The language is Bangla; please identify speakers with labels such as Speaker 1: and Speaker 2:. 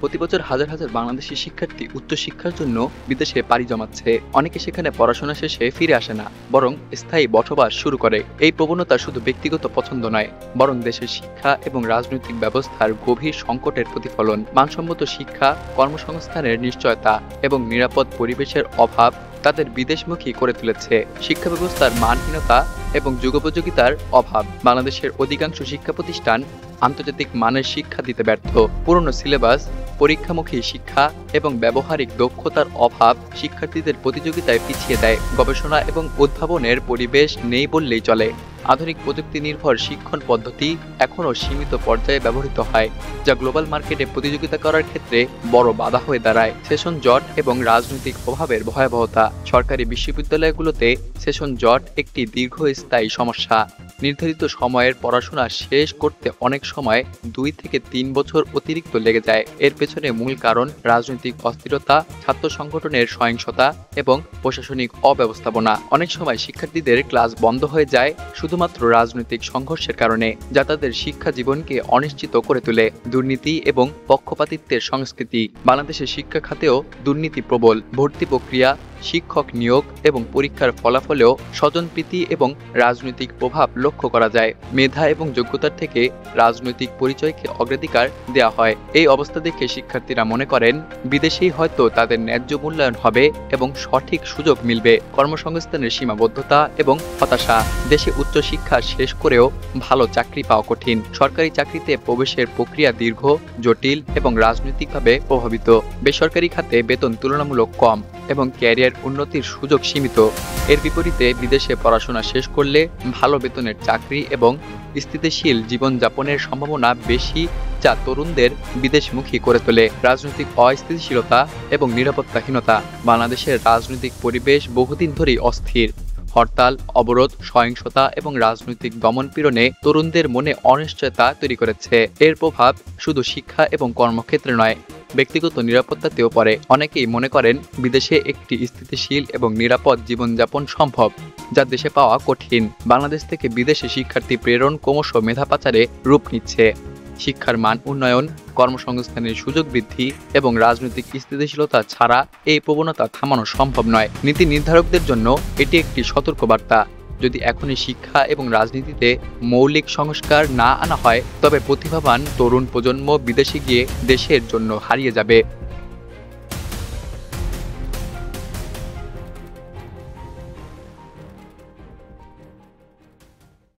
Speaker 1: প্রতি বছর হাজার হাজার বাংলাদেশি শিক্ষার্থী উচ্চশিক্ষার জন্য বিদেশে পাড়ি জমাচ্ছে। অনেকে সেখানে পড়াশোনা শেষে ফিরে আসে না, বরং স্থায়ী বসবাস শুরু করে। এই প্রবণতা শুধু ব্যক্তিগত পছন্দ নয়, বরং দেশের শিক্ষা এবং রাজনৈতিক ব্যবস্থার গভীর সংকটের প্রতিফলন। মানসম্মত শিক্ষা, কর্মসংস্থানের নিশ্চয়তা এবং নিরাপদ পরিবেশের অভাব তাদের বিদেশমুখী করে তুলেছে। শিক্ষা ব্যবস্থার মানহীনতা এবং যুগোপযোগিতার অভাব। বাংলাদেশের অধিকাংশ শিক্ষা প্রতিষ্ঠান আন্তর্জাতিক মানের শিক্ষা দিতে ব্যর্থ। পুরনো সিলেবাস, পরীক্ষামুখী শিক্ষা এবং ব্যবহারিক দক্ষতার অভাব শিক্ষার্থীদের প্রতিযোগিতায় পিছিয়ে দেয়। গবেষণা এবং উদ্ভাবনের পরিবেশ নেই বললেই চলে। আধুনিক প্রযুক্তি নির্ভর শিক্ষণ পদ্ধতি এখনও সীমিত পর্যায়ে ব্যবহৃত হয়, যা গ্লোবাল মার্কেটে প্রতিযোগিতা করার ক্ষেত্রে বড় বাধা হয়ে দাঁড়ায়। সেশন জট এবং রাজনৈতিক প্রভাবের ভয়াবহতা। সরকারি বিশ্ববিদ্যালয়গুলোতে সেশন জট একটি দীর্ঘস্থায়ী সমস্যা। নির্ধারিত সময়ের পড়াশোনা শেষ করতে অনেক সময় 2 থেকে 3 বছর অতিরিক্ত লেগে যায়। এর পেছনে মূল কারণ রাজনৈতিক অস্থিরতা, ছাত্র সংগঠনের সহিংসতা এবং প্রশাসনিক অব্যবস্থাপনা। অনেক সময় শিক্ষার্থীদের ক্লাস বন্ধ হয়ে যায় শুধুমাত্র রাজনৈতিক সংঘর্ষের কারণে, যা তাদের শিক্ষা জীবনকে অনিশ্চিত করে তোলে। দুর্নীতি এবং পক্ষপাতিত্বের সংস্কৃতি। বাংলাদেশের শিক্ষা খাতেও দুর্নীতি প্রবল। ভর্তি প্রক্রিয়া, শিক্ষক নিয়োগ এবং পরীক্ষার ফলাফলেও স্বজনপ্রীতি এবং রাজনৈতিক প্রভাব লক্ষ্য করা যায়। মেধা এবং যোগ্যতার থেকে রাজনৈতিক পরিচয়কে অগ্রাধিকার দেওয়া হয়। এই অবস্থা দেখে শিক্ষার্থীরা মনে করেন বিদেশেই হয়তো তাদের ন্যায্য মূল্যায়ন হবে এবং সঠিক সুযোগ মিলবে। কর্মসংস্থানের সীমাবদ্ধতা এবং হতাশা। দেশে উচ্চশিক্ষা শেষ করেও ভালো চাকরি পাওয়া কঠিন। সরকারি চাকরিতে প্রবেশের প্রক্রিয়া দীর্ঘ, জটিল এবং রাজনৈতিকভাবে প্রভাবিত। বেসরকারি খাতে বেতন তুলনামূলক কম এবং ক্যারিয়ার উন্নতির সুযোগ সীমিত। এর বিপরীতে বিদেশে পড়াশোনা শেষ করলে ভালো বেতনের চাকরি এবং স্থিতিশীল জীবনযাপনের সম্ভাবনা বেশি, যা তরুণদের বিদেশমুখী করে তোলে। রাজনৈতিক অস্থিতিশীলতা এবং নিরাপত্তাহীনতা। বাংলাদেশের রাজনৈতিক পরিবেশ বহুদিন ধরেই অস্থির। হরতাল, অবরোধ, সহিংসতা এবং রাজনৈতিক দমনপীড়নে তরুণদের মনে অনিশ্চয়তা তৈরি করেছে। এর প্রভাব শুধু শিক্ষা এবং কর্মক্ষেত্রে নয়, ব্যক্তিগত নিরাপত্তাতেও পড়ে। অনেকেই মনে করেন বিদেশে একটি স্থিতিশীল এবং নিরাপদ জীবনযাপন সম্ভব, যা দেশে পাওয়া কঠিন। বাংলাদেশ থেকে বিদেশে শিক্ষার্থী প্রেরণ ক্রমশ মেধা পাচারে রূপ নিচ্ছে। শিক্ষার মান উন্নয়ন, কর্মসংস্থানের সুযোগ বৃদ্ধি এবং রাজনৈতিক স্থিতিশীলতা ছাড়া এই প্রবণতা থামানো সম্ভব নয়। নীতি নির্ধারকদের জন্য এটি একটি সতর্কবার্তা। যদি এখনই শিক্ষা এবং রাজনীতিতে মৌলিক সংস্কার না আনা হয়, তবে প্রতিভাবান তরুণ প্রজন্ম বিদেশে গিয়ে দেশের জন্য হারিয়ে যাবে।